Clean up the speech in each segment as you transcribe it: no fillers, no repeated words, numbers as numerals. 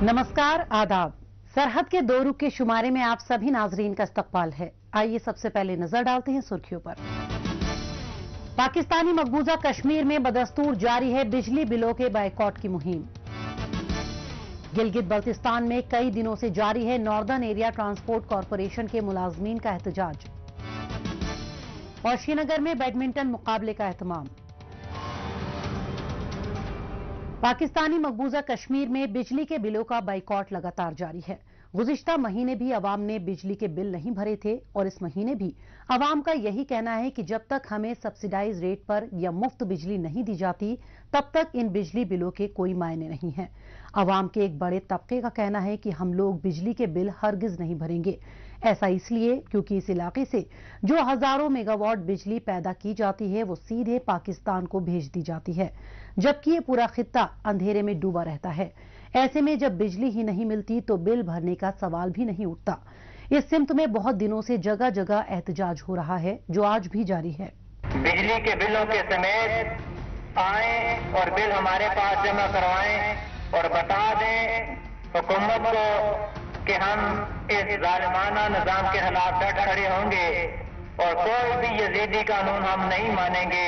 नमस्कार, आदाब। सरहद के 2 रुख के शुमारे में आप सभी नाजरीन का इस्तकबाल है। आइए सबसे पहले नजर डालते हैं सुर्खियों पर। पाकिस्तानी मकबूजा कश्मीर में बदस्तूर जारी है बिजली बिलों के बायकॉट की मुहिम। गिलगित बल्तिस्तान में कई दिनों से जारी है नॉर्दर्न एरिया ट्रांसपोर्ट कॉरपोरेशन के मुलाजमीन का एहतजाज। और श्रीनगर में बैडमिंटन मुकाबले का एहतमाम। पाकिस्तानी मकबूजा कश्मीर में बिजली के बिलों का बाइकॉट लगातार जारी है। गुज़िश्ता महीने भी अवाम ने बिजली के बिल नहीं भरे थे और इस महीने भी अवाम का यही कहना है कि जब तक हमें सब्सिडाइज रेट पर या मुफ्त बिजली नहीं दी जाती तब तक इन बिजली बिलों के कोई मायने नहीं हैं। अवाम के एक बड़े तबके का कहना है कि हम लोग बिजली के बिल हरगिज नहीं भरेंगे। ऐसा इसलिए क्योंकि इस इलाके से जो हजारों मेगावाट बिजली पैदा की जाती है वो सीधे पाकिस्तान को भेज दी जाती है, जबकि ये पूरा खित्ता अंधेरे में डूबा रहता है। ऐसे में जब बिजली ही नहीं मिलती तो बिल भरने का सवाल भी नहीं उठता। इस सिमत में बहुत दिनों से जगह जगह एहतजाज हो रहा है, जो आज भी जारी है। बिजली के बिलों के समेत आए और बिल हमारे पास जमा करवाएं और बता दें हुकूमत को कि हम इस जालिमाना निजाम के खिलाफ डट खड़े होंगे और कोई भी यजीदी कानून हम नहीं मानेंगे।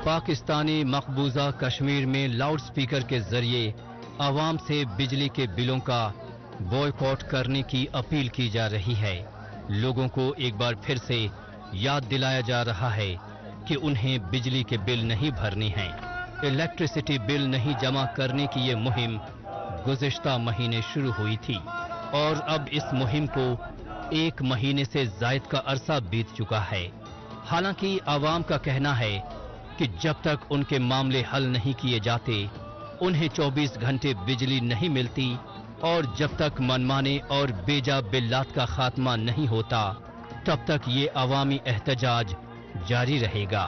पाकिस्तानी मकबूजा कश्मीर में लाउड स्पीकर के जरिए आवाम से बिजली के बिलों का बॉयकॉट करने की अपील की जा रही है। लोगों को एक बार फिर से याद दिलाया जा रहा है कि उन्हें बिजली के बिल नहीं भरने हैं। इलेक्ट्रिसिटी बिल नहीं जमा करने की ये मुहिम गुज़िश्ता महीने शुरू हुई थी और अब इस मुहिम को 1 महीने से ज़ायद का अरसा बीत चुका है। हालांकि आवाम का कहना है कि जब तक उनके मामले हल नहीं किए जाते उन्हें 24 घंटे बिजली नहीं मिलती और जब तक मनमाने और बेजा बिल्लात का खात्मा नहीं होता तब तक ये अवामी एहतजाज जारी रहेगा।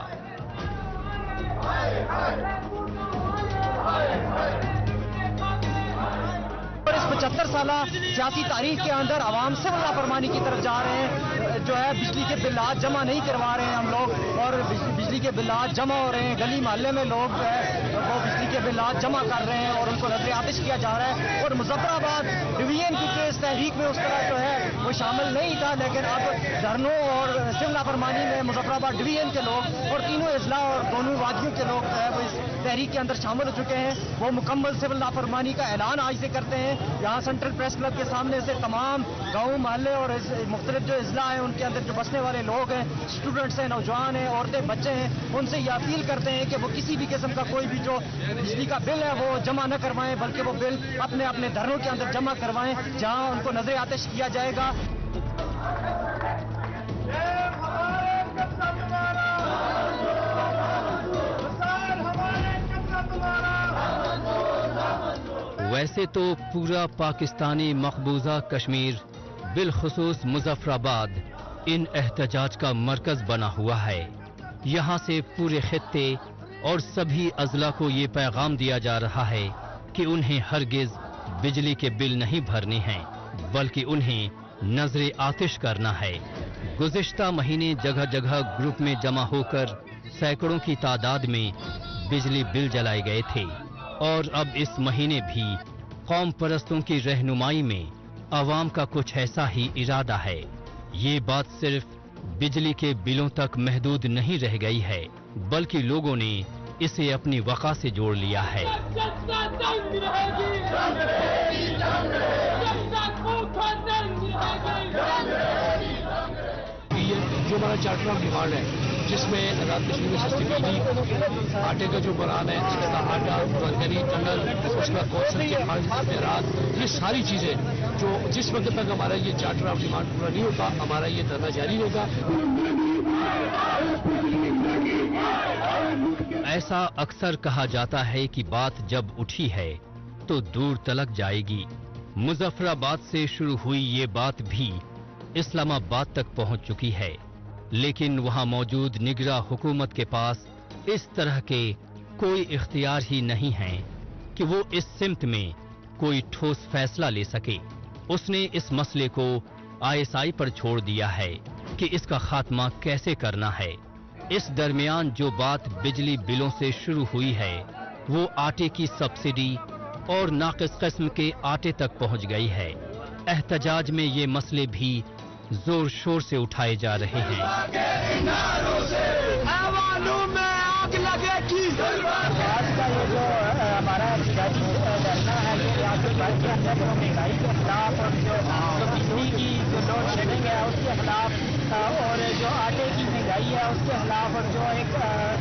75 साला सियासी तारीख के अंदर आवाम सिविल लापरवाही की तरफ जा रहे हैं। जो है बिजली के बिल्लात जमा नहीं करवा रहे हैं हम लोग और बिजली के बिल्लात जमा हो रहे हैं। गली मोहल्ले में लोग जो है वो बिजली के बिल्लात जमा कर रहे हैं और उनको नजर आतिश किया जा रहा है। और मुजफ्फराबाद डिवीजन की इस तहरीक में उस तरह जो है वो शामिल नहीं था, लेकिन अब धरनों और सिविल लापरवाही में मुजफ्फराबाद डिवीजन के लोग और तीनों अजला और दोनों वादियों के लोग जो है वो इस तहरीक के अंदर शामिल हो चुके हैं। वो मुकम्मल सिविल लापरवाही का ऐलान आज से करते हैं। यहाँ सेंट्रल प्रेस क्लब के सामने से तमाम गाँव मोहल्ले और मुख्तलिफ जो अजला हैं उनके अंदर जो बसने वाले लोग हैं, स्टूडेंट्स हैं, नौजवान हैं, औरतें, बच्चे हैं, उनसे ये अपील करते हैं कि वो किसी भी किस्म का कोई भी जो बिजली का बिल है वो जमा न करवाएं, बल्कि वो बिल अपने अपने धरनों के अंदर जमा करवाएं जहां उनको नजर आतिश किया जाएगा। वैसे तो पूरा पाकिस्तानी मकबूजा कश्मीर बिलखुसूस मुजफ्फराबाद इन एहतजाज का मरकज बना हुआ है। यहाँ से पूरे खित्ते और सभी अजला को ये पैगाम दिया जा रहा है कि उन्हें हरगिज बिजली के बिल नहीं भरने हैं, बल्कि उन्हें नजरे आतिश करना है। गुज़िश्ता महीने जगह जगह ग्रुप में जमा होकर सैकड़ों की तादाद में बिजली बिल जलाए गए थे और अब इस महीने भी कौम परस्तों की रहनुमाई में अवाम का कुछ ऐसा ही इरादा है। ये बात सिर्फ बिजली के बिलों तक महदूद नहीं रह गई है, बल्कि लोगों ने इसे अपनी वक़ा से जोड़ लिया है। जो हमारा चार्टर ऑफ डिमांड है जिसमें रात बिजली में सस्ती बिजली, आटे का जो बरान है, सस्ता आटा, गरी टनल, उसका कौशल के रात, ये सारी चीजें जो जिस वक्त तक हमारा ये चार्टर ऑफ डिमांड पूरा नहीं होता हमारा ये धरना जारी रहेगा। ऐसा अक्सर कहा जाता है कि बात जब उठी है तो दूर तलक जाएगी। मुजफ्फराबाद से शुरू हुई ये बात भी इस्लामाबाद तक पहुंच चुकी है, लेकिन वहां मौजूद निगरां हुकूमत के पास इस तरह के कोई इख्तियार ही नहीं है कि वो इस सिमत में कोई ठोस फैसला ले सके। उसने इस मसले को ISI पर छोड़ दिया है कि इसका खात्मा कैसे करना है। इस दरमियान जो बात बिजली बिलों से शुरू हुई है वो आटे की सब्सिडी और नाकिस किस्म के आटे तक पहुंच गई है। एहतजाज में ये मसले भी जोर शोर से उठाए जा रहे हैं। आज का ये जो हमारा एहतजाजी धरना है ये रियासत भर के अंदर जो महंगाई के खिलाफ और जो बिजली की जो लोड शेडिंग है उसके खिलाफ और जो आटे की महंगाई है उसके खिलाफ और जो एक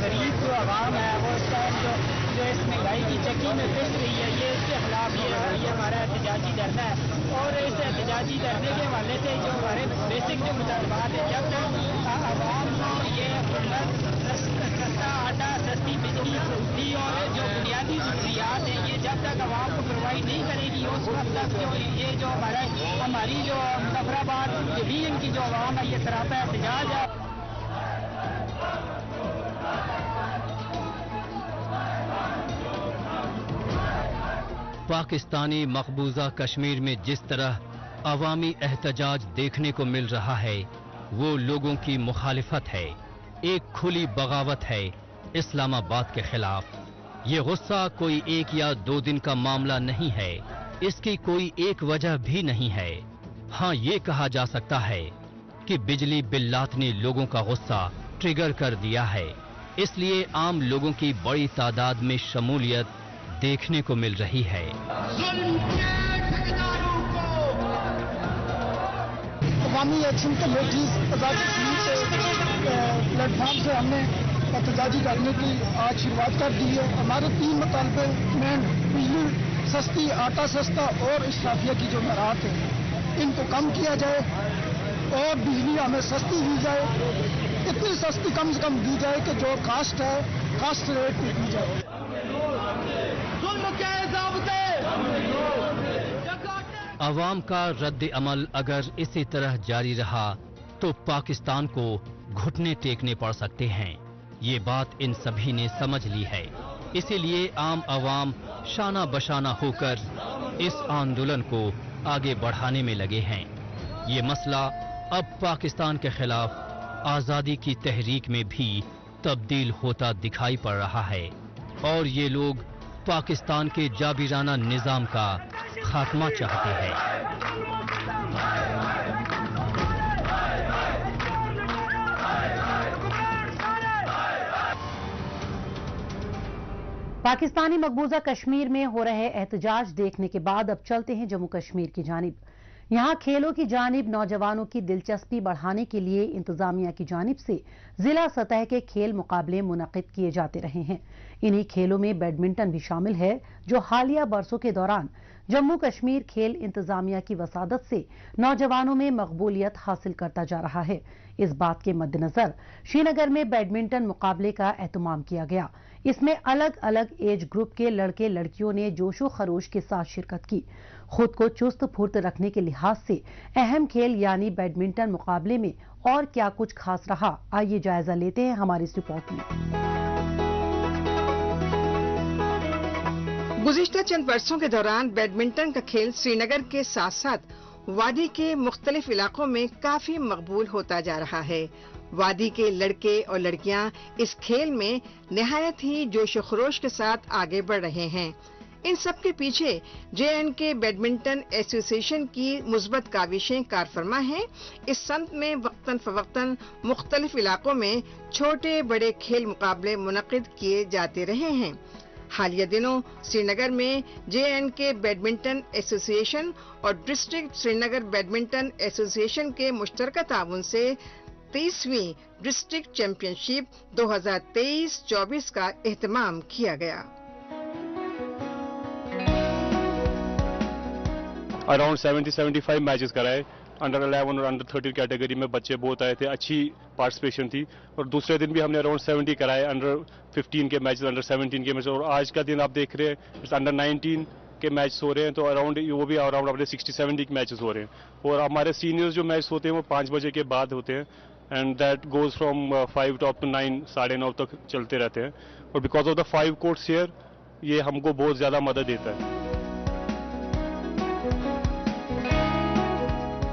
गरीब जो आवाम है वो इस टाइम जो इस महंगाई की चक्की में पिस रही है ये इसके खिलाफ ये हमारा एहतजाजी धरना है। और इस एहतजाजी धरने के हवाले से जो हमारे बेसिक जो मुतालबात है जब तक आवाम को ये सस्ता आटा सस्ती बिजली दी और जो बुनियादी जरूरियात है ये जब तक आवाम को प्रोवाइड नहीं करेगी उस वक्त तक जो ये जो हमारी जो मुजफ्फराबाद डिवीजन की जो आवाम है ये सरापा एहतजाज है। पाकिस्तानी मकबूजा कश्मीर में जिस तरह अवामी एहतजाज देखने को मिल रहा है वो लोगों की मुखालिफत है, एक खुली बगावत है इस्लामाबाद के खिलाफ। ये गुस्सा कोई 1 या 2 दिन का मामला नहीं है, इसकी कोई एक वजह भी नहीं है। हाँ, ये कहा जा सकता है कि बिजली बिल्लात ने लोगों का गुस्सा ट्रिगर कर दिया है, इसलिए आम लोगों की बड़ी तादाद में शमूलियत देखने को मिल रही है। अवामी एक्शन कमेटी आज़ाद कश्मीर से प्लेटफॉर्म से हमने एहतजाजी करने की आज शुरुआत कर दी है। हमारे 3 मुतालबे में बिजली सस्ती, आटा सस्ता और इस्राफिया की जो मराहत है इनको कम किया जाए और बिजली हमें सस्ती दी जाए, इतनी सस्ती कम से कम दी जाए कि जो कास्ट है कास्ट रेट पे दी जाए। अवाम का रद्द अमल अगर इसी तरह जारी रहा तो पाकिस्तान को घुटने टेकने पड़ सकते हैं। ये बात इन सभी ने समझ ली है, इसीलिए आम अवाम शाना बशाना होकर इस आंदोलन को आगे बढ़ाने में लगे हैं। ये मसला अब पाकिस्तान के खिलाफ आज़ादी की तहरीक में भी तब्दील होता दिखाई पड़ रहा है और ये लोग पाकिस्तान के जाबिराना निजाम का खात्मा चाहते हैं। पाकिस्तानी मकबूजा कश्मीर में हो रहे एहतजाज देखने के बाद अब चलते हैं जम्मू कश्मीर की जानिब। यहाँ खेलों की जानिब नौजवानों की दिलचस्पी बढ़ाने के लिए इंतजामिया की जानिब से जिला सतह के खेल मुकाबले मुनक्किद किए जाते रहे हैं। इन्हीं खेलों में बैडमिंटन भी शामिल है, जो हालिया बरसों के दौरान जम्मू कश्मीर खेल इंतजामिया की वसादत से नौजवानों में मकबूलियत हासिल करता जा रहा है। इस बात के मद्देनजर श्रीनगर में बैडमिंटन मुकाबले का एहतमाम किया गया। इसमें अलग अलग एज ग्रुप के लड़के लड़कियों ने जोशो खरोश के साथ शिरकत की। खुद को चुस्त फुर्त रखने के लिहाज से अहम खेल यानी बैडमिंटन मुकाबले में और क्या कुछ खास रहा, आइए जायजा लेते हैं हमारी इस रिपोर्ट में। गुज़िश्ता चंद वर्षों के दौरान बैडमिंटन का खेल श्रीनगर के साथ साथ वादी के मुख्तलिफ इलाकों में काफी मकबूल होता जा रहा है। वादी के लड़के और लड़कियां इस खेल में निहायत ही जोश खरोश के साथ आगे बढ़ रहे हैं। इन सब के पीछे JNK बैडमिंटन एसोसिएशन की मुस्बत काविशें कारफरमा हैं। इस संत में वक्तन फवक्तन मुख्तलिफ इलाकों में छोटे बड़े खेल मुकाबले मुनक्किद किए जाते रहे हैं। हालिया दिनों श्रीनगर में JNK बैडमिंटन एसोसिएशन और डिस्ट्रिक्ट श्रीनगर बैडमिंटन एसोसिएशन के मुश्तरका ताउन से 23वीं डिस्ट्रिक्ट चैंपियनशिप 2023-24 का एहतमाम किया गया। अराउंड 70-75 मैचेस कराए। अंडर 11 और अंडर 13 कैटेगरी में बच्चे बहुत आए थे, अच्छी पार्टिसिपेशन थी। और दूसरे दिन भी हमने अराउंड 70 कराए, अंडर 15 के मैचेस, अंडर 17 के मैचेस। और आज का दिन आप देख रहे हैं अंडर 19 के मैच हो रहे हैं, तो अराउंड वो भी अराउंड अपने 60-70 के मैचेस हो रहे हैं। और हमारे सीनियर्स जो मैच होते हैं वो 5 बजे के बाद होते हैं and that goes from 5 to up to 9, 9:30 तक चलते रहते हैं। और because of the 5 courts here ये हमको बहुत ज्यादा मदद देता है।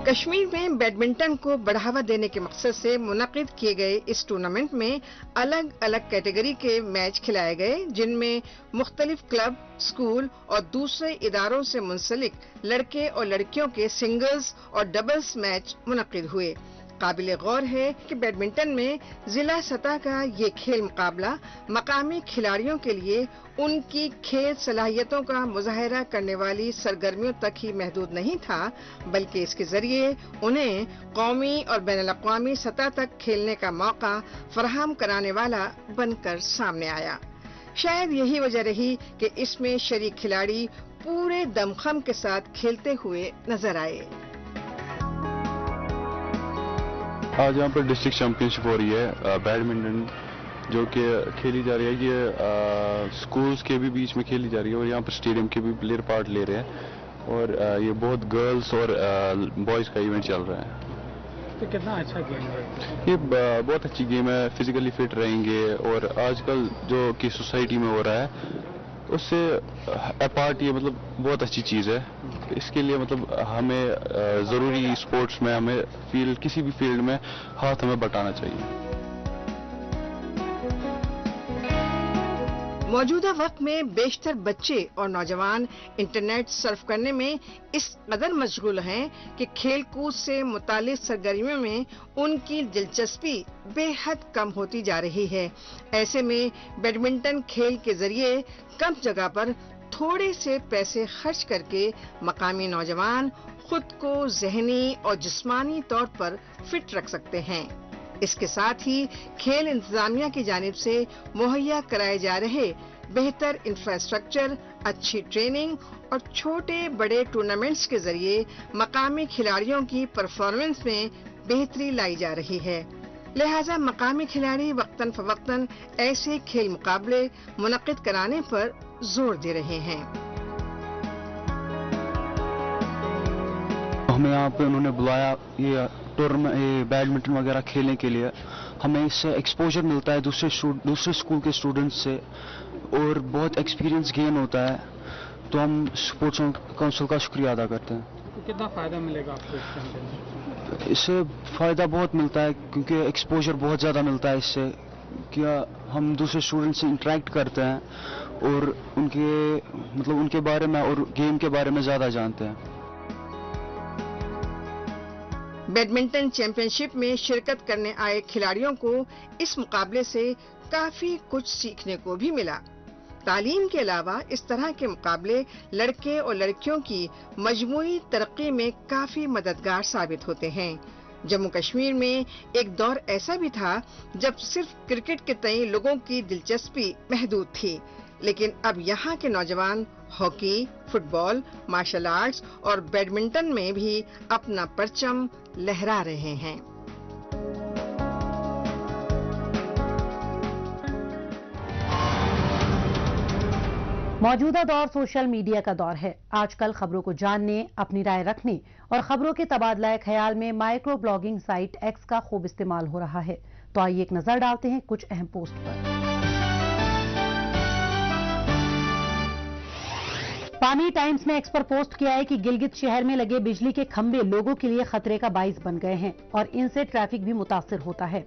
कश्मीर में बैडमिंटन को बढ़ावा देने के मकसद से मुनक्किद किए गए इस टूर्नामेंट में अलग अलग कैटेगरी के मैच खिलाए गए, जिनमें मुख्तलिफ क्लब, स्कूल और दूसरे इदारों से मुंसलिक लड़के और लड़कियों के सिंगल्स और डबल्स मैच मुनक्किद हुए। काबिल गौर है कि बैडमिंटन में जिला सतह का ये खेल मुकाबला मकामी खिलाड़ियों के लिए उनकी खेल सलाहियतों का मुजाहरा करने वाली सरगर्मियों तक ही महदूद नहीं था, बल्कि इसके जरिए उन्हें कौमी और बैनुल-अक़वामी सतह तक खेलने का मौका फराहम कराने वाला बनकर सामने आया। शायद यही वजह रही कि इसमें शरीक खिलाड़ी पूरे दमखम के साथ खेलते हुए नजर आए। आज यहाँ पर डिस्ट्रिक्ट चैंपियनशिप हो रही है बैडमिंटन, जो कि खेली जा रही है। ये स्कूल्स के भी बीच में खेली जा रही है और यहाँ पर स्टेडियम के भी प्लेयर पार्ट ले रहे हैं और ये बहुत गर्ल्स और बॉयज़ का इवेंट चल रहा है। तो कितना अच्छा गेम है ये, बहुत अच्छी गेम है। फिजिकली फिट रहेंगे और आजकल जो कि सोसाइटी में हो रहा है उससे अपार्ट ये मतलब बहुत अच्छी चीज़ है। इसके लिए मतलब हमें ज़रूरी स्पोर्ट्स में हमें फील्ड, किसी भी फील्ड में हाथ हमें बटाना चाहिए। मौजूदा वक्त में बेशतर बच्चे और नौजवान इंटरनेट सर्फ करने में इस कदर मशगूल हैं कि खेल कूद से मुतालिक सरगर्मियों में उनकी दिलचस्पी बेहद कम होती जा रही है। ऐसे में बैडमिंटन खेल के जरिए कम जगह पर थोड़े से पैसे खर्च करके मकामी नौजवान खुद को ज़हनी और जिस्मानी तौर पर फिट रख सकते हैं। इसके साथ ही खेल इंतजामिया की जानिब से मुहैया कराए जा रहे बेहतर इंफ्रास्ट्रक्चर, अच्छी ट्रेनिंग और छोटे बड़े टूर्नामेंट्स के जरिए मकामी खिलाड़ियों की परफॉर्मेंस में बेहतरी लाई जा रही है। लिहाजा मकामी खिलाड़ी वक्तन फवक्तन ऐसे खेल मुकाबले मुनक्किद कराने पर जोर दे रहे हैं। हमें यहाँ पे उन्होंने बुलाया ये टूर्नामेंट बैडमिंटन वगैरह खेलने के लिए। हमें इससे एक्सपोजर मिलता है दूसरे स्कूल के स्टूडेंट्स से और बहुत एक्सपीरियंस गेन होता है, तो हम स्पोर्ट्स काउंसिल का शुक्रिया अदा करते हैं। तो कितना फायदा मिलेगा आपको इसके अंदर? इससे फ़ायदा बहुत मिलता है क्योंकि एक्सपोजर बहुत ज़्यादा मिलता है। इससे क्या हम दूसरे स्टूडेंट से इंटरेक्ट करते हैं और उनके बारे में और गेम के बारे में ज़्यादा जानते हैं। बैडमिंटन चैंपियनशिप में शिरकत करने आए खिलाड़ियों को इस मुकाबले से काफी कुछ सीखने को भी मिला। तालीम के अलावा इस तरह के मुकाबले लड़के और लड़कियों की मजमूई तरक्की में काफी मददगार साबित होते हैं। जम्मू कश्मीर में एक दौर ऐसा भी था जब सिर्फ क्रिकेट के तय लोगों की दिलचस्पी महदूद थी, लेकिन अब यहाँ के नौजवान हॉकी, फुटबॉल, मार्शल आर्ट्स और बैडमिंटन में भी अपना परचम लहरा रहे हैं। मौजूदा दौर सोशल मीडिया का दौर है। आजकल खबरों को जानने, अपनी राय रखने और खबरों के तबादला ख्याल में माइक्रो ब्लॉगिंग साइट एक्स का खूब इस्तेमाल हो रहा है। तो आइए एक नजर डालते हैं कुछ अहम पोस्ट पर। पानी टाइम्स ने एक्स पर पोस्ट किया है कि गिलगित शहर में लगे बिजली के खंभे लोगों के लिए खतरे का बाइस बन गए हैं और इनसे ट्रैफिक भी मुतासिर होता है।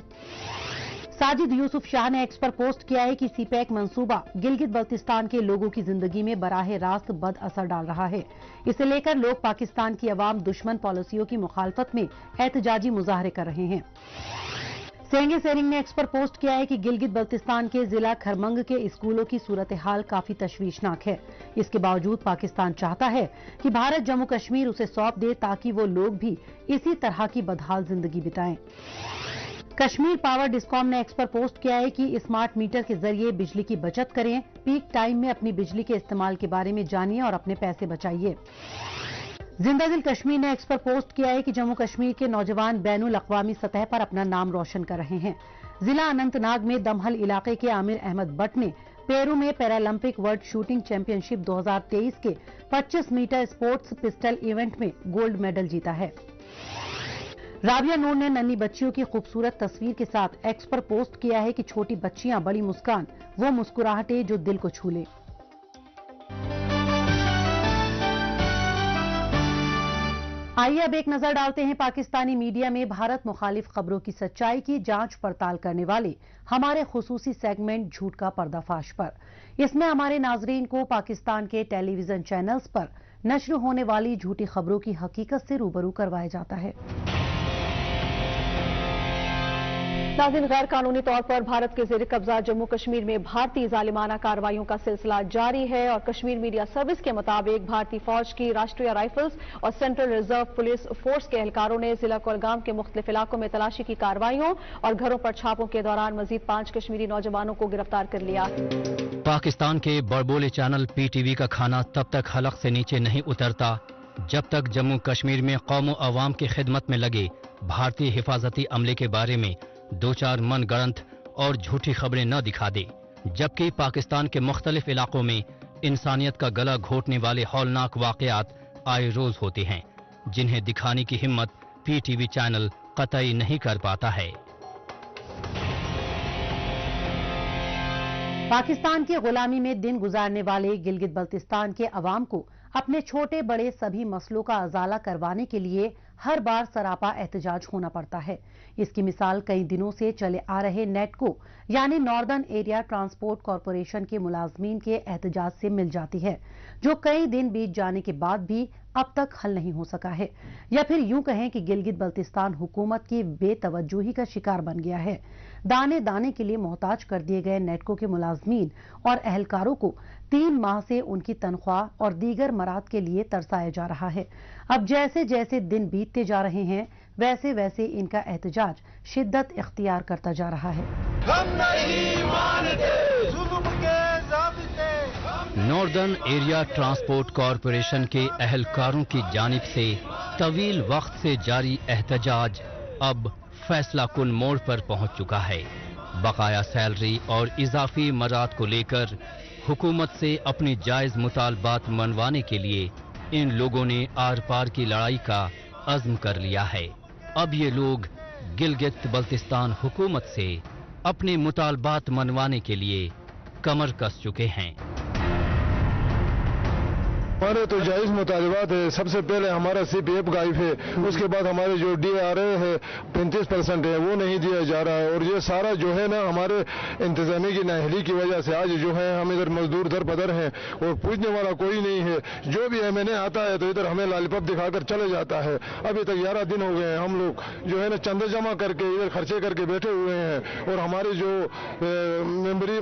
साजिद यूसुफ शाह ने एक्स पर पोस्ट किया है कि सीपैक मंसूबा गिलगित बल्तिस्तान के लोगों की जिंदगी में बराह रास्त बद असर डाल रहा है। इसे लेकर लोग पाकिस्तान की अवाम दुश्मन पॉलिसियों की मुखालफत में एहतजाजी मुजाहरे कर रहे हैं। सेंगे सेरिंग ने एक्स पर पोस्ट किया है कि गिलगित बल्तिस्तान के जिला खरमंग के स्कूलों की सूरत हाल काफी तशवीशनाक है। इसके बावजूद पाकिस्तान चाहता है कि भारत जम्मू कश्मीर उसे सौंप दे ताकि वो लोग भी इसी तरह की बदहाल जिंदगी बिताएं। कश्मीर पावर डिस्कॉम ने एक्स पर पोस्ट किया है कि स्मार्ट मीटर के जरिए बिजली की बचत करें, पीक टाइम में अपनी बिजली के इस्तेमाल के बारे में जानिए और अपने पैसे बचाइए। जिंदा दिल कश्मीर ने एक्स पर पोस्ट किया है कि जम्मू कश्मीर के नौजवान बैनुल अक़वामी सतह पर अपना नाम रोशन कर रहे हैं। जिला अनंतनाग में दमहल इलाके के आमिर अहमद बट ने पेरू में पैरालंपिक वर्ल्ड शूटिंग चैंपियनशिप 2023 के 25 मीटर स्पोर्ट्स पिस्टल इवेंट में गोल्ड मेडल जीता है। राबिया नूर ने नन्ही बच्चियों की खूबसूरत तस्वीर के साथ एक्स पर पोस्ट किया है कि छोटी बच्चियां बड़ी मुस्कान, वो मुस्कुराहटें जो दिल को छू ले। आइए अब एक नजर डालते हैं पाकिस्तानी मीडिया में भारत मुखालिफ खबरों की सच्चाई की जांच पड़ताल करने वाले हमारे खुसूसी सेगमेंट झूठ का पर्दाफाश पर। इसमें हमारे नाजरीन को पाकिस्तान के टेलीविजन चैनल्स पर नश्र होने वाली झूठी खबरों की हकीकत से रूबरू करवाया जाता है। नाज़रीन, गैर कानूनी तौर पर भारत के ज़ेर कब्जा जम्मू कश्मीर में भारतीय जालिमाना कार्रवाइयों का सिलसिला जारी है और कश्मीर मीडिया सर्विस के मुताबिक भारतीय फौज की राष्ट्रीय राइफल्स और सेंट्रल रिजर्व पुलिस फोर्स के एहलकारों ने जिला कुलगाम के मुख्तलिफ इलाकों में तलाशी की कार्रवाइयों और घरों पर छापों के दौरान मजीद 5 कश्मीरी नौजवानों को गिरफ्तार कर लिया। पाकिस्तान के बड़बोले चैनल PTV का खाना तब तक हलक से नीचे नहीं उतरता जब तक जम्मू कश्मीर में कौम अवाम की खिदमत में लगे भारतीय हिफाजती अमले के बारे में 2-4 मनगढ़ंत और झूठी खबरें न दिखा दे, जबकि पाकिस्तान के मुख्तलिफ इलाकों में इंसानियत का गला घोटने वाले हौलनाक वाकयात आए रोज होते हैं, जिन्हें दिखाने की हिम्मत PTV चैनल कतई नहीं कर पाता है। पाकिस्तान की गुलामी में दिन गुजारने वाले गिलगित बल्तिस्तान के अवाम को अपने छोटे बड़े सभी मसलों का अजाला करवाने के लिए हर बार सरापा एहतजाज होना पड़ता है। इसकी मिसाल कई दिनों से चले आ रहे नेटको यानी नॉर्दर्न एरिया ट्रांसपोर्ट कॉरपोरेशन के मुलाजमीन के एहतजाज से मिल जाती है, जो कई दिन बीत जाने के बाद भी अब तक हल नहीं हो सका है। या फिर यूं कहें कि गिलगित बल्तिस्तान हुकूमत की बेतवज्जोही का शिकार बन गया है। दाने दाने के लिए मोहताज कर दिए गए नेटको के मुलाजमीन और अहलकारों को 3 माह से उनकी तनख्वाह और दीगर मराद के लिए तरसाया जा रहा है। अब जैसे जैसे दिन बीतते जा रहे हैं वैसे वैसे इनका एहतजाज शिद्दत इख्तियार करता जा रहा है। हम नहीं मानते जुल्म के ज़ाबिते। नॉर्दर्न एरिया ट्रांसपोर्ट कॉरपोरेशन के अहलकारों की जानिब से तवील वक्त से जारी एहतजाज अब फैसला कुन मोड़ पर पहुंच चुका है। बकाया सैलरी और इजाफी मराद को लेकर हुकूमत से अपनी जायज मुतालबात मनवाने के लिए इन लोगों ने आर पार की लड़ाई का अज़्म कर लिया है। अब ये लोग गिलगित बल्तिस्तान हुकूमत से अपने मुतालबात मनवाने के लिए कमर कस चुके हैं। हमारे तो जायज मुतालबात है। सबसे पहले हमारा CPF गायब है, उसके बाद हमारे जो DRA है 35% है वो नहीं दिया जा रहा है, और ये सारा जो है ना हमारे इंतजामी की नाअहली की वजह से आज जो है हम इधर मजदूर दर पदर हैं और पूछने वाला कोई नहीं है। जो भी MNA आता है तो इधर हमें लालीपॉप दिखाकर चले जाता है। अभी तक 11 दिन हो गए हैं, हम लोग जो है ना चंदे जमा करके इधर खर्चे करके बैठे हुए हैं, और हमारे जो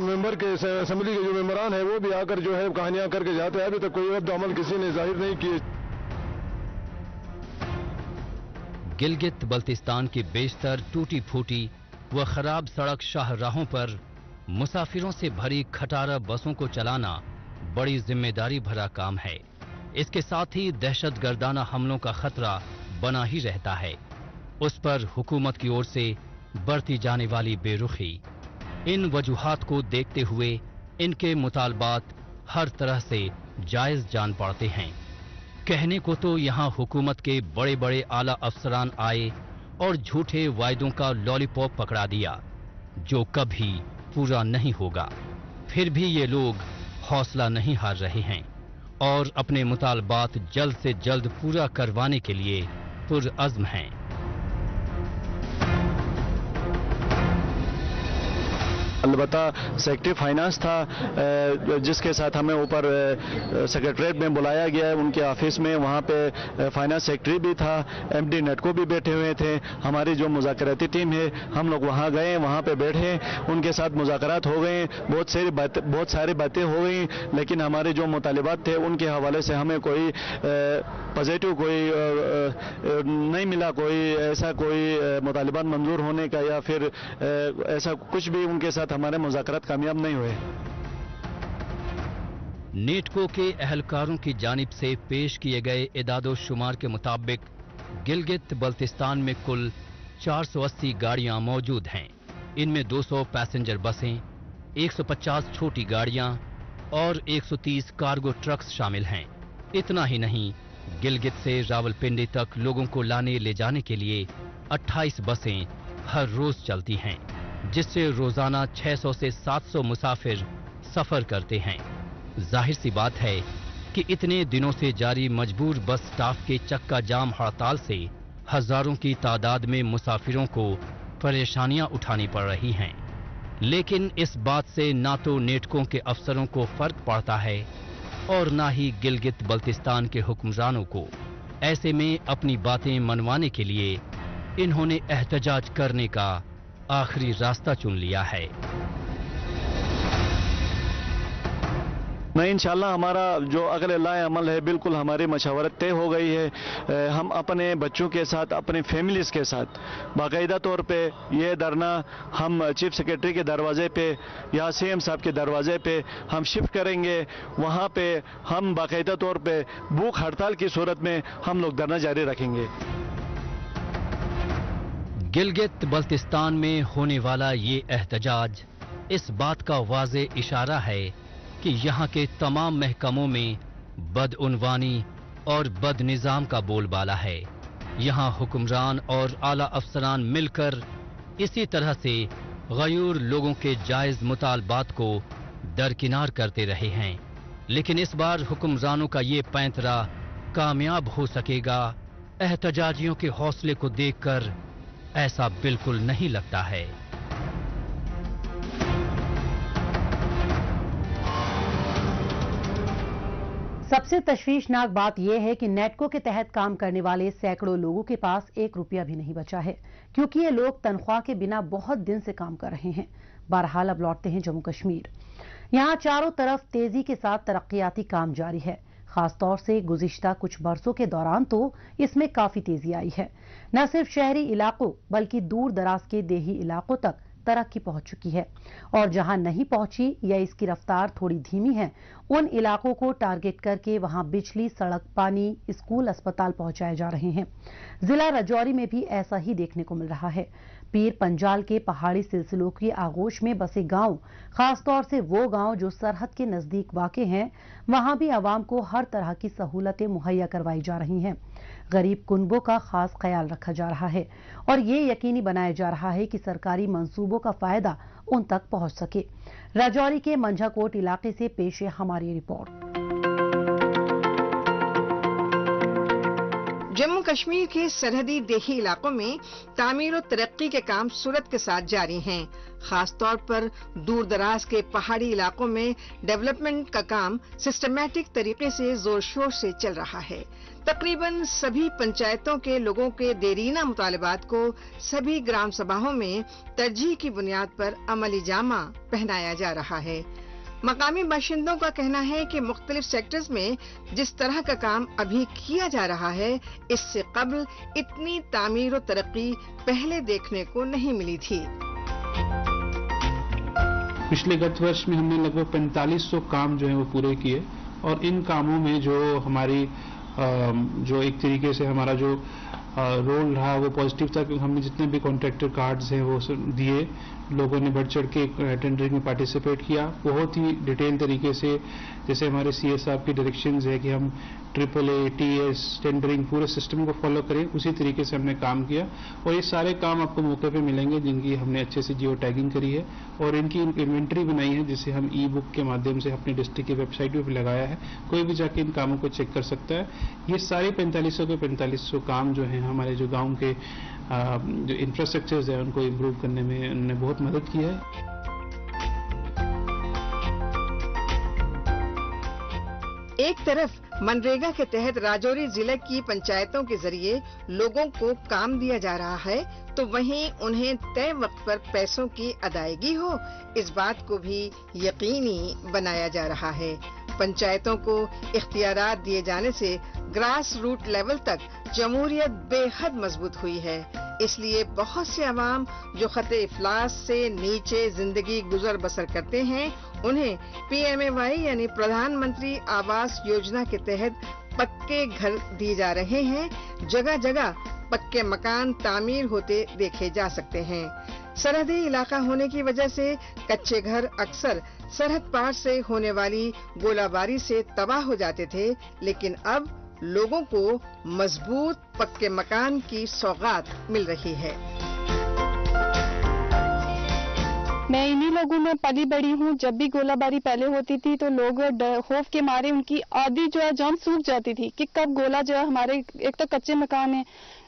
मेंबर के असेंबली के जो मेंबरान है वो भी आकर जो है कहानियां करके जाते हैं। अभी तक कोई रद्द अमल किसी ने जाहिर नहीं किए। गिलगित बल्तिस्तान की बेशतर टूटी फूटी व खराब सड़क शाहराहों पर मुसाफिरों से भरी खटारा बसों को चलाना बड़ी जिम्मेदारी भरा काम है। इसके साथ ही दहशतगर्दाना हमलों का खतरा बना ही रहता है। उस पर हुकूमत की ओर से बरती जाने वाली बेरुखी, इन वजूहात को देखते हुए इनके मुतालबात हर तरह से जायज जान पड़ते हैं। कहने को तो यहाँ हुकूमत के बड़े बड़े आला अफसरान आए और झूठे वायदों का लॉलीपॉप पकड़ा दिया, जो कभी पूरा नहीं होगा। फिर भी ये लोग हौसला नहीं हार रहे हैं और अपने मुतालबात जल्द से जल्द पूरा करवाने के लिए पुरअज़्म हैं। अलबत्ता सेक्रेटरी फाइनेंस था जिसके साथ हमें ऊपर सेक्रेटरीट में बुलाया गया है, उनके ऑफिस में, वहाँ पे फाइनेंस सेक्रेटरी भी था, MD नेटको भी बैठे हुए थे। हमारी जो मुज़ाकराती टीम है हम लोग वहाँ गए, वहाँ पे बैठे, उनके साथ मुज़ाकरात हो गए, बहुत सारी बातें हो गई, लेकिन हमारे जो मुतालिबात थे उनके हवाले से हमें कोई पॉजिटिव कोई नहीं मिला, कोई मुतालिबात मंजूर होने का या फिर ऐसा कुछ भी उनके साथ हमारे मुज़ाकरात कामयाब नहीं हुए। नेटको के अहलकारों की जानिब से पेश किए गए इदादो शुमार के मुताबिक गिलगित बल्तिस्तान में कुल 480 गाड़ियां मौजूद हैं। इनमें 200 पैसेंजर बसें, 150 छोटी गाड़ियां और 130 कार्गो ट्रक्स शामिल हैं। इतना ही नहीं, गिलगित से रावलपिंडी तक लोगों को लाने ले जाने के लिए 28 बसें हर रोज चलती हैं, जिससे रोजाना 600 से 700 मुसाफिर सफर करते हैं। जाहिर सी बात है कि कि इतने दिनों से जारी मजबूर बस स्टाफ के चक्का जाम हड़ताल से हजारों की तादाद में मुसाफिरों को परेशानियां उठानी पड़ रही हैं। लेकिन इस बात से ना तो नेटकों के अफसरों को फर्क पड़ता है और ना ही गिलगित बल्तिस्तान के हुक्मरानों को। ऐसे में अपनी बातें मनवाने के लिए इन्होंने एहतजाज करने का आखिरी रास्ता चुन लिया है। नहीं, इंशाल्लाह हमारा जो अगले लाए अमल है बिल्कुल हमारी मशवरत तय हो गई है। हम अपने बच्चों के साथ, अपने फैमिलीज़ के साथ बाकायदा तौर पे ये धरना हम चीफ सेक्रेटरी के दरवाजे पे या सीएम साहब के दरवाजे पे हम शिफ्ट करेंगे। वहाँ पे हम बाकायदा तौर पे भूख हड़ताल की सूरत में हम लोग धरना जारी रखेंगे। गिलगित बल्तिस्तान में होने वाला ये एहतजाज इस बात का वाज़े इशारा है कि यहाँ के तमाम महकमों में बदउनवानी और बदनिज़ाम का बोलबाला है। यहाँ हुक्मरान और आला अफसरान मिलकर इसी तरह से गयूर लोगों के जायज़ मुतालबात को दरकिनार करते रहे हैं। लेकिन इस बार हुक्मरानों का ये पैंतरा कामयाब हो सकेगा, एहतजाजियों के हौसले को देखकर ऐसा बिल्कुल नहीं लगता है। सबसे तशवीशनाक बात यह है कि नेटको के तहत काम करने वाले सैकड़ों लोगों के पास 1 रुपया भी नहीं बचा है, क्योंकि ये लोग तनख्वाह के बिना बहुत दिन से काम कर रहे हैं। बहरहाल अब लौटते हैं जम्मू कश्मीर। यहाँ चारों तरफ तेजी के साथ तरक्याती काम जारी है। खासतौर से गुज़िश्ता कुछ बरसों के दौरान तो इसमें काफी तेजी आई है। न सिर्फ शहरी इलाकों बल्कि दूर दराज के देही इलाकों तक तरक्की पहुंच चुकी है, और जहां नहीं पहुंची या इसकी रफ्तार थोड़ी धीमी है, उन इलाकों को टारगेट करके वहां बिजली, सड़क, पानी, स्कूल, अस्पताल पहुंचाए जा रहे हैं। जिला राजौरी में भी ऐसा ही देखने को मिल रहा है। पीर पंजाल के पहाड़ी सिलसिलों की आगोश में बसे गांव, खासतौर से वो गांव जो सरहद के नजदीक वाक़े हैं, वहां भी आवाम को हर तरह की सहूलतें मुहैया करवाई जा रही हैं। गरीब कुनबों का खास ख्याल रखा जा रहा है और ये यकीनी बनाया जा रहा है कि सरकारी मंसूबों का फायदा उन तक पहुंच सके। राजौरी के मंझाकोट इलाके से पेश है हमारी रिपोर्ट। जम्मू कश्मीर के सरहदी देही इलाकों में तामीर और तरक्की के काम सूरत के साथ जारी हैं। खासतौर पर दूर दराज के पहाड़ी इलाकों में डेवलपमेंट का काम सिस्टमैटिक तरीके से जोर शोर से चल रहा है। तकरीबन सभी पंचायतों के लोगों के देरीना मुतालबात को सभी ग्राम सभाओं में तरजीह की बुनियाद पर अमली जामा पहनाया जा रहा है। मकामी बाशिंदों का कहना है कि मुख्तलिफ सेक्टर्स में जिस तरह का काम अभी किया जा रहा है, इससे कबल इतनी तामीर और तरक्की पहले देखने को नहीं मिली थी। पिछले गत वर्ष में हमने लगभग 4500 काम जो है वो पूरे किए, और इन कामों में जो हमारी जो एक तरीके से हमारा जो रोल रहा वो पॉजिटिव था, क्योंकि हमने जितने भी कॉन्ट्रैक्टर कार्ड्स हैं वो दिए, लोगों ने बढ़ चढ़ के टेंडरिंग में पार्टिसिपेट किया बहुत ही डिटेल तरीके से। जैसे हमारे सीएस साहब की डायरेक्शंस है कि हम AAA, TS, टेंडरिंग पूरे सिस्टम को फॉलो करें, उसी तरीके से हमने काम किया। और ये सारे काम आपको मौके पे मिलेंगे जिनकी हमने अच्छे से जियो टैगिंग करी है और इनकी इन्वेंट्री बनाई है, जिसे हम ई-बुक के माध्यम से अपनी डिस्ट्रिक्ट की वेबसाइट पे भी लगाया है। कोई भी जाके इन कामों को चेक कर सकता है। ये सारे 4500 के 4500 काम जो है हमारे जो गाँव के जो इंफ्रास्ट्रक्चर्स है उनको इम्प्रूव करने में उन्होंने बहुत मदद की है। एक तरफ मनरेगा के तहत राजौरी जिले की पंचायतों के जरिए लोगों को काम दिया जा रहा है, तो वहीं उन्हें तय वक्त पर पैसों की अदायगी हो, इस बात को भी यकीनी बनाया जा रहा है। पंचायतों को इख्तियारात दिए जाने से ग्रास रूट लेवल तक जमहूरियत बेहद मजबूत हुई है। इसलिए बहुत से अवाम जो खते इफलास से नीचे जिंदगी गुजर बसर करते हैं, उन्हें PMAY यानी प्रधानमंत्री आवास योजना के तहत पक्के घर दिए जा रहे हैं। जगह जगह पक्के मकान तामीर होते देखे जा सकते हैं। सरहदी इलाका होने की वजह से कच्चे घर अक्सर सरहद पार से होने वाली गोलाबारी से तबाह हो जाते थे, लेकिन अब लोगों को मजबूत पक्के मकान की सौगात मिल रही है। मैं इन्हीं लोगों में पली बड़ी हूँ। जब भी गोलाबारी पहले होती थी तो लोग खौफ के मारे उनकी आधी जो है जान सूख जाती थी कि कब गोला जो है हमारे, एक तो कच्चे मकान है,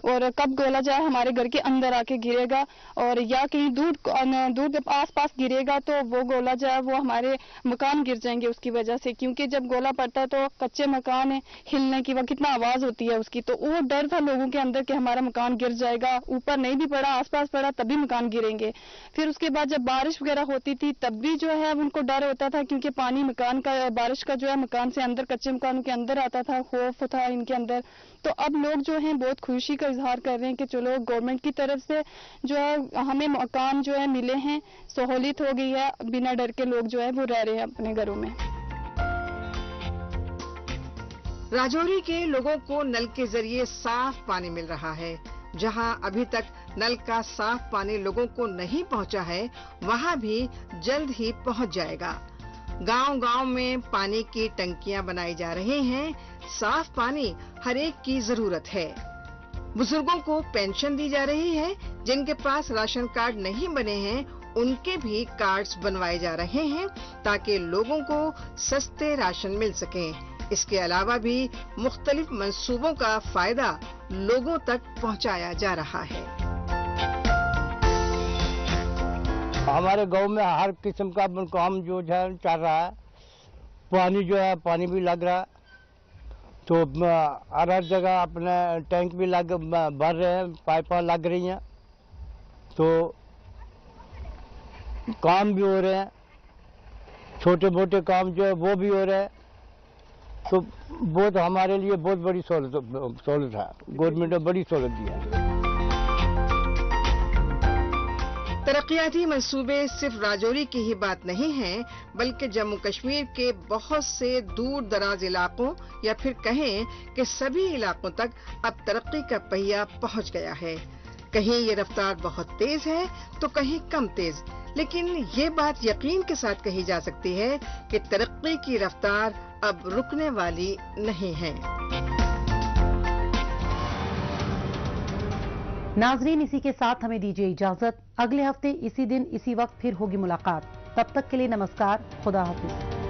और कब गोला जो है हमारे घर के अंदर आके गिरेगा और या कहीं दूर आस पास गिरेगा तो वो गोला जो है वो हमारे मकान गिर जाएंगे उसकी वजह से, क्योंकि जब गोला पड़ता है तो कच्चे मकान है, हिलने की वो कितना आवाज होती है उसकी, तो वो डर था लोगों के अंदर कि हमारा मकान गिर जाएगा। ऊपर नहीं भी पड़ा, आसपास पड़ा तब भी मकान गिरेंगे। फिर उसके बाद जब बारिश वगैरह होती थी तब भी जो है उनको डर होता था, क्योंकि पानी मकान का, बारिश का जो है मकान से अंदर, कच्चे मकान के अंदर आता था, खौफ था इनके अंदर। तो अब लोग जो हैं बहुत खुशी का इजहार कर रहे हैं कि चलो गवर्नमेंट की तरफ से जो है हमें मकान जो है मिले हैं, सहूलियत हो गई है, बिना डर के लोग जो है वो रह रहे हैं अपने घरों में। राजौरी के लोगों को नल के जरिए साफ पानी मिल रहा है। जहां अभी तक नल का साफ पानी लोगों को नहीं पहुंचा है, वहां भी जल्द ही पहुंच जाएगा। गांव-गांव में पानी की टंकियां बनाई जा रही हैं। साफ पानी हर एक की जरूरत है। बुजुर्गों को पेंशन दी जा रही है। जिनके पास राशन कार्ड नहीं बने हैं उनके भी कार्ड्स बनवाए जा रहे हैं ताकि लोगों को सस्ते राशन मिल सके। इसके अलावा भी मुख्तलिफ मंसूबों का फायदा लोगों तक पहुंचाया जा रहा है। हमारे गांव में हर किस्म का काम जो है चल रहा है। पानी जो है, पानी भी लग रहा है, तो हर जगह अपने टैंक भी भर रहे हैं, पाइप लग रही हैं, तो काम भी हो रहे हैं, छोटे मोटे काम जो है वो भी हो रहे हैं। तो बहुत हमारे लिए बहुत बड़ी सहूलत है। गवर्नमेंट ने बड़ी सहूलत दी है। तरक्याती मंसूबे सिर्फ राजौरी की ही बात नहीं है, बल्कि जम्मू कश्मीर के बहुत से दूर दराज इलाकों या फिर कहें कि सभी इलाकों तक अब तरक्की का पहिया पहुंच गया है। कहीं ये रफ्तार बहुत तेज है तो कहीं कम तेज, लेकिन ये बात यकीन के साथ कही जा सकती है कि तरक्की की रफ्तार अब रुकने वाली नहीं है। नाजरीन, इसी के साथ हमें दीजिए इजाजत। अगले हफ्ते इसी दिन इसी वक्त फिर होगी मुलाकात। तब तक के लिए नमस्कार, खुदा हाफिज।